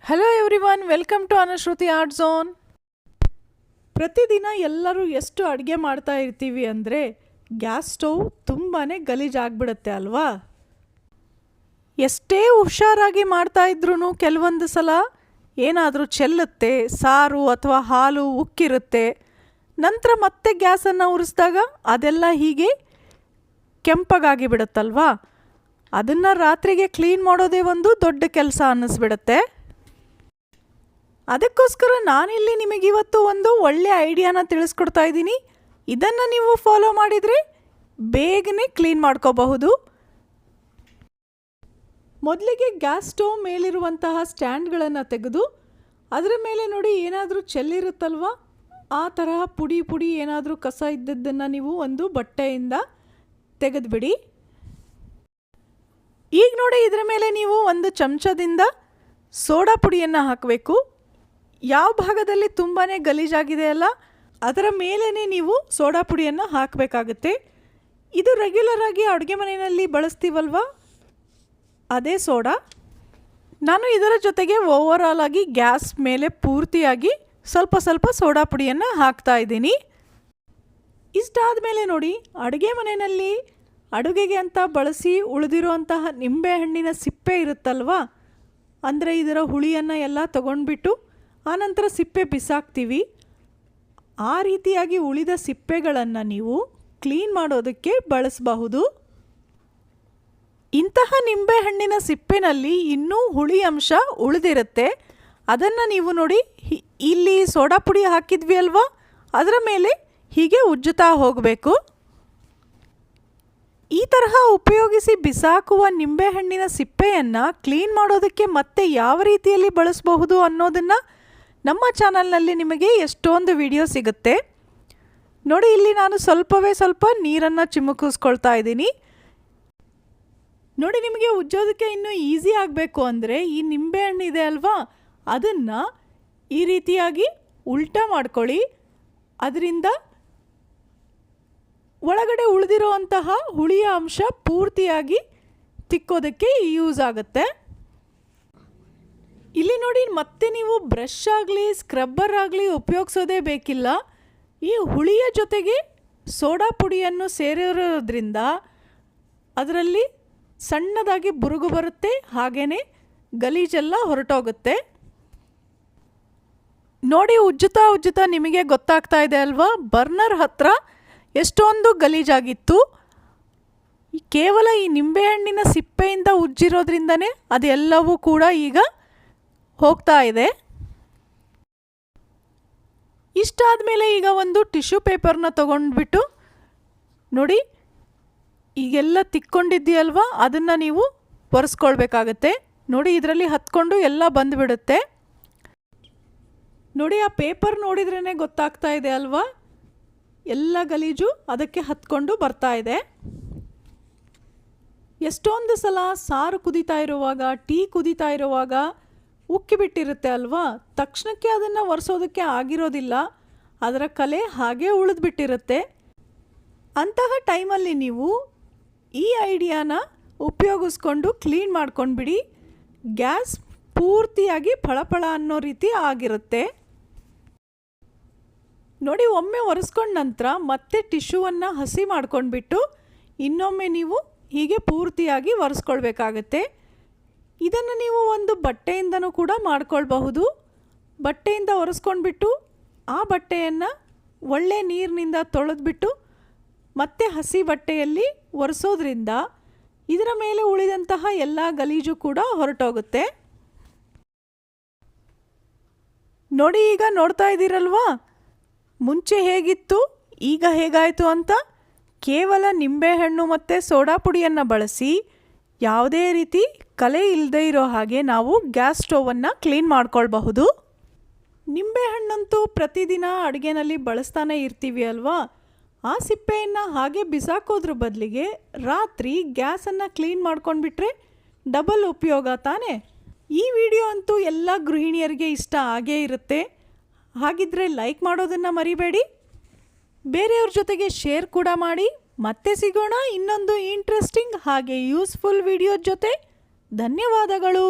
Hello everyone, welcome to Anushruti art zone. ಪ್ರತಿದಿನ ಎಲ್ಲರೂ ಎಷ್ಟು ಅಡುಗೆ ಮಾಡ್ತಾ ಇರ್ತೀವಿ ಅಂದರೆ ಗ್ಯಾಸ್ ಸ್ಟವ್ ತುಂಬಾ ಗಲೀಜಾಗ್ಬಿಡುತ್ತೆ ಅಲ್ವಾ? ಎಷ್ಟೇ ಹುಷಾರಾಗಿ ಮಾಡ್ತಾ ಇದ್ರೂ ಕೆಲವೊಂದು ಸಲ ಏನಾದರೂ ಚೆಲ್ಲುತ್ತೆ, ಸಾರು ಅಥವಾ ಹಾಲು ಉಕ್ಕಿರುತ್ತೆ. ನಂತರ ಮತ್ತೆ ಗ್ಯಾಸನ್ನು ಉರಿಸಿದಾಗ ಅದೆಲ್ಲ ಹೀಗೆ ಕೆಂಪಗಾಗಿ ಬಿಡುತ್ತಲ್ವಾ? ಅದನ್ನು ರಾತ್ರಿಗೆ ಕ್ಲೀನ್ ಮಾಡೋದೇ ಒಂದು ದೊಡ್ಡ ಕೆಲಸ ಅನ್ನಿಸ್ಬಿಡುತ್ತೆ. ಅದಕ್ಕೋಸ್ಕರ ನಾನಿಲ್ಲಿ ನಿಮಗಿವತ್ತು ಒಂದು ಒಳ್ಳೆಯ ಐಡಿಯಾನ ತಿಳಿಸ್ಕೊಡ್ತಾ ಇದ್ದೀನಿ. ಇದನ್ನು ನೀವು ಫಾಲೋ ಮಾಡಿದರೆ ಬೇಗನೆ ಕ್ಲೀನ್ ಮಾಡ್ಕೋಬಹುದು. ಮೊದಲಿಗೆ ಗ್ಯಾಸ್ ಸ್ಟವ್ ಮೇಲಿರುವಂತಹ ಸ್ಟ್ಯಾಂಡ್ಗಳನ್ನು ತೆಗೆದು ಅದರ ಮೇಲೆ ನೋಡಿ ಏನಾದರೂ ಚೆಲ್ಲಿರುತ್ತಲ್ವ, ಆ ತರಹ ಪುಡಿ ಏನಾದರೂ ಕಸ ಇದ್ದದ್ದನ್ನು ನೀವು ಒಂದು ಬಟ್ಟೆಯಿಂದ ತೆಗೆದುಬಿಡಿ. ಈಗ ನೋಡಿ ಇದರ ಮೇಲೆ ನೀವು ಒಂದು ಚಮಚದಿಂದ ಸೋಡಾ ಪುಡಿಯನ್ನು ಹಾಕಬೇಕು. ಯಾವ ಭಾಗದಲ್ಲಿ ತುಂಬಾ ಗಲೀಜಾಗಿದೆ ಅಲ್ಲ, ಅದರ ಮೇಲೇ ನೀವು ಸೋಡಾ ಪುಡಿಯನ್ನು ಹಾಕಬೇಕಾಗುತ್ತೆ. ಇದು ರೆಗ್ಯುಲರ್ ಆಗಿ ಅಡುಗೆ ಮನೆಯಲ್ಲಿ ಬಳಸ್ತೀವಲ್ವ, ಅದೇ ಸೋಡಾ. ನಾನು ಇದರ ಜೊತೆಗೆ ಓವರಾಲ್ ಆಗಿ ಗ್ಯಾಸ್ ಮೇಲೆ ಪೂರ್ತಿಯಾಗಿ ಸ್ವಲ್ಪ ಸೋಡಾ ಪುಡಿಯನ್ನು ಹಾಕ್ತಾ ಇದ್ದೀನಿ. ಇಷ್ಟಾದ ಮೇಲೆ ನೋಡಿ, ಅಡುಗೆ ಮನೆಯಲ್ಲಿ ಅಡುಗೆಗೆ ಅಂತ ಬಳಸಿ ಉಳಿದಿರುವಂತಹ ನಿಂಬೆಹಣ್ಣಿನ ಸಿಪ್ಪೆ ಇರುತ್ತಲ್ವ, ಅಂದರೆ ಇದರ ಹುಳಿಯನ್ನು ಎಲ್ಲ ತಗೊಂಡ್ಬಿಟ್ಟು ಆನಂತರ ಸಿಪ್ಪೆ ಬಿಸಾಕ್ತೀವಿ. ಆ ರೀತಿಯಾಗಿ ಉಳಿದ ಸಿಪ್ಪೆಗಳನ್ನು ನೀವು ಕ್ಲೀನ್ ಮಾಡೋದಕ್ಕೆ ಬಳಸಬಹುದು. ಇಂತಹ ನಿಂಬೆಹಣ್ಣಿನ ಸಿಪ್ಪೆನಲ್ಲಿ ಇನ್ನೂ ಹುಳಿ ಅಂಶ ಉಳಿದಿರುತ್ತೆ. ಅದನ್ನು ನೀವು ನೋಡಿ ಇಲ್ಲಿ ಸೋಡಾ ಪುಡಿ ಹಾಕಿದ್ವಿ ಅಲ್ವಾ, ಅದರ ಮೇಲೆ ಹೀಗೆ ಉಜ್ಜುತ್ತಾ ಹೋಗಬೇಕು. ಈ ತರಹ ಉಪಯೋಗಿಸಿ ಬಿಸಾಕುವ ನಿಂಬೆಹಣ್ಣಿನ ಸಿಪ್ಪೆಯನ್ನು ಕ್ಲೀನ್ ಮಾಡೋದಕ್ಕೆ ಮತ್ತೆ ಯಾವ ರೀತಿಯಲ್ಲಿ ಬಳಸಬಹುದು ಅನ್ನೋದನ್ನು ನಮ್ಮ ಚಾನಲ್ನಲ್ಲಿ ನಿಮಗೆ ಎಷ್ಟೊಂದು ವಿಡಿಯೋ ಸಿಗುತ್ತೆ ನೋಡಿ. ಇಲ್ಲಿ ನಾನು ಸ್ವಲ್ಪ ನೀರನ್ನು ಚಿಮುಕಿಸ್ಕೊಳ್ತಾ ಇದ್ದೀನಿ. ನೋಡಿ, ನಿಮಗೆ ಉಜ್ಜೋದಕ್ಕೆ ಇನ್ನೂ ಈಸಿ ಆಗಬೇಕು ಅಂದರೆ ಈ ನಿಂಬೆಹಣ್ಣು ಇದೆ ಅಲ್ವಾ, ಅದನ್ನು ಈ ರೀತಿಯಾಗಿ ಉಲ್ಟಾ ಮಾಡ್ಕೊಳ್ಳಿ. ಅದರಿಂದ ಒಳಗಡೆ ಉಳಿದಿರುವಂತಹ ಹುಳಿಯ ಅಂಶ ಪೂರ್ತಿಯಾಗಿ ತಿಕ್ಕೋದಕ್ಕೆ ಯೂಸ್ ಆಗುತ್ತೆ. ಇಲ್ಲಿ ನೋಡಿ, ಮತ್ತೆ ನೀವು ಬ್ರಷ್ ಆಗಲಿ ಸ್ಕ್ರಬ್ಬರ್ ಆಗಲಿ ಉಪಯೋಗಿಸೋದೇ ಬೇಕಿಲ್ಲ. ಈ ಹುಳಿಯ ಜೊತೆಗೆ ಸೋಡಾ ಪುಡಿಯನ್ನು ಸೇರಿರೋದ್ರಿಂದ ಅದರಲ್ಲಿ ಸಣ್ಣದಾಗಿ ಬುರುಗು ಬರುತ್ತೆ, ಹಾಗೆಯೇ ಗಲೀಜೆಲ್ಲ ಹೊರಟೋಗುತ್ತೆ. ನೋಡಿ, ಉಜ್ಜುತ್ತಾ ನಿಮಗೆ ಗೊತ್ತಾಗ್ತಾ ಇದೆ ಅಲ್ವಾ, ಬರ್ನರ್ ಹತ್ರ ಎಷ್ಟೊಂದು ಗಲೀಜಾಗಿತ್ತು. ಕೇವಲ ಈ ನಿಂಬೆಹಣ್ಣಿನ ಸಿಪ್ಪೆಯಿಂದ ಉಜ್ಜಿರೋದ್ರಿಂದನೇ ಅದೆಲ್ಲವೂ ಕೂಡ ಈಗ ಹೋಗ್ತಾ ಇದೆ. ಇಷ್ಟಾದ ಮೇಲೆ ಈಗ ಒಂದು ಟಿಶ್ಯೂ ಪೇಪರ್ನ ತೊಗೊಂಡ್ಬಿಟ್ಟು ನೋಡಿ, ಈಗೆಲ್ಲ ತಿಕ್ಕೊಂಡಿದ್ದೀಯಲ್ವಾ, ಅದನ್ನು ನೀವು ಒರೆಸ್ಕೊಳ್ಬೇಕಾಗತ್ತೆ. ನೋಡಿ, ಇದರಲ್ಲಿ ಹತ್ಕೊಂಡು ಎಲ್ಲ ಬಂದುಬಿಡುತ್ತೆ. ನೋಡಿ, ಆ ಪೇಪರ್ ನೋಡಿದ್ರೇ ಗೊತ್ತಾಗ್ತಾ ಇದೆ ಅಲ್ವಾ, ಎಲ್ಲ ಗಲೀಜು ಅದಕ್ಕೆ ಹತ್ಕೊಂಡು ಬರ್ತಾ ಇದೆ. ಎಷ್ಟೊಂದು ಸಲ ಸಾರು ಕುದೀತಾ ಇರುವಾಗ, ಟೀ ಕುದೀತಾ ಇರುವಾಗ ಉಕ್ಕಿಬಿಟ್ಟಿರುತ್ತೆ ಅಲ್ವಾ, ತಕ್ಷಣಕ್ಕೆ ಅದನ್ನು ಒರೆಸೋದಕ್ಕೆ ಆಗಿರೋದಿಲ್ಲ, ಅದರ ಕಲೆ ಹಾಗೇ ಉಳಿದ್ಬಿಟ್ಟಿರುತ್ತೆ. ಅಂತಹ ಟೈಮಲ್ಲಿ ನೀವು ಈ ಐಡಿಯಾನ ಉಪಯೋಗಿಸ್ಕೊಂಡು ಕ್ಲೀನ್ ಮಾಡ್ಕೊಂಡ್ಬಿಡಿ. ಗ್ಯಾಸ್ ಪೂರ್ತಿಯಾಗಿ ಫಳಫಳ ಅನ್ನೋ ರೀತಿ ಆಗಿರುತ್ತೆ. ನೋಡಿ, ಒಮ್ಮೆ ಒರೆಸ್ಕೊಂಡ ನಂತರ ಮತ್ತೆ ಟಿಶ್ಯೂವನ್ನು ಹಸಿ ಮಾಡ್ಕೊಂಡ್ಬಿಟ್ಟು ಇನ್ನೊಮ್ಮೆ ನೀವು ಹೀಗೆ ಪೂರ್ತಿಯಾಗಿ ಒರೆಸ್ಕೊಳ್ಬೇಕಾಗತ್ತೆ. ಇದನ್ನು ನೀವು ಒಂದು ಬಟ್ಟೆಯಿಂದನೂ ಕೂಡ ಮಾಡ್ಕೊಳ್ಬಹುದು. ಬಟ್ಟೆಯಿಂದ ಒರೆಸ್ಕೊಂಡ್ಬಿಟ್ಟು ಆ ಬಟ್ಟೆಯನ್ನು ಒಳ್ಳೆ ನೀರಿನಿಂದ ತೊಳೆದ್ಬಿಟ್ಟು ಮತ್ತೆ ಹಸಿ ಬಟ್ಟೆಯಲ್ಲಿ ಒರೆಸೋದ್ರಿಂದ ಇದರ ಮೇಲೆ ಉಳಿದಂತಹ ಎಲ್ಲ ಗಲೀಜು ಕೂಡ ಹೊರಟೋಗುತ್ತೆ. ನೋಡಿ, ಈಗ ನೋಡ್ತಾ ಇದ್ದೀರಲ್ವಾ, ಮುಂಚೆ ಹೇಗಿತ್ತು ಈಗ ಹೇಗಾಯಿತು ಅಂತ. ಕೇವಲ ನಿಂಬೆಹಣ್ಣು ಮತ್ತು ಸೋಡಾ ಪುಡಿಯನ್ನು ಬಳಸಿ ಯಾವುದೇ ರೀತಿ ಕಲೆ ಇಲ್ಲದೆ ಇರೋ ಹಾಗೆ ನಾವು ಗ್ಯಾಸ್ ಸ್ಟವನ್ನು ಕ್ಲೀನ್ ಮಾಡ್ಕೊಳ್ಬಹುದು. ನಿಂಬೆಹಣ್ಣಂತೂ ಪ್ರತಿದಿನ ಅಡುಗೆನಲ್ಲಿ ಬಳಸ್ತಾನೆ ಇರ್ತೀವಿ ಅಲ್ವಾ, ಆ ಸಿಪ್ಪೆಯನ್ನು ಹಾಗೆ ಬಿಸಾಕೋದ್ರ ಬದಲಿಗೆ ರಾತ್ರಿ ಗ್ಯಾಸನ್ನು ಕ್ಲೀನ್ ಮಾಡ್ಕೊಂಡ್ಬಿಟ್ರೆ ಡಬಲ್ ಉಪಯೋಗ ತಾನೇ. ಈ ವಿಡಿಯೋ ಅಂತೂ ಎಲ್ಲ ಗೃಹಿಣಿಯರಿಗೆ ಇಷ್ಟ ಆಗೇ ಇರುತ್ತೆ. ಹಾಗಿದ್ರೆ ಲೈಕ್ ಮಾಡೋದನ್ನು ಮರಿಬೇಡಿ, ಬೇರೆಯವ್ರ ಜೊತೆಗೆ ಶೇರ್ ಕೂಡ ಮಾಡಿ. ಮತ್ತೆ ಸಿಗೋಣ ಇನ್ನೊಂದು ಇಂಟ್ರೆಸ್ಟಿಂಗ್ ಹಾಗೆ ಯೂಸ್ಫುಲ್ ವಿಡಿಯೋ ಜೊತೆ. ಧನ್ಯವಾದಗಳು.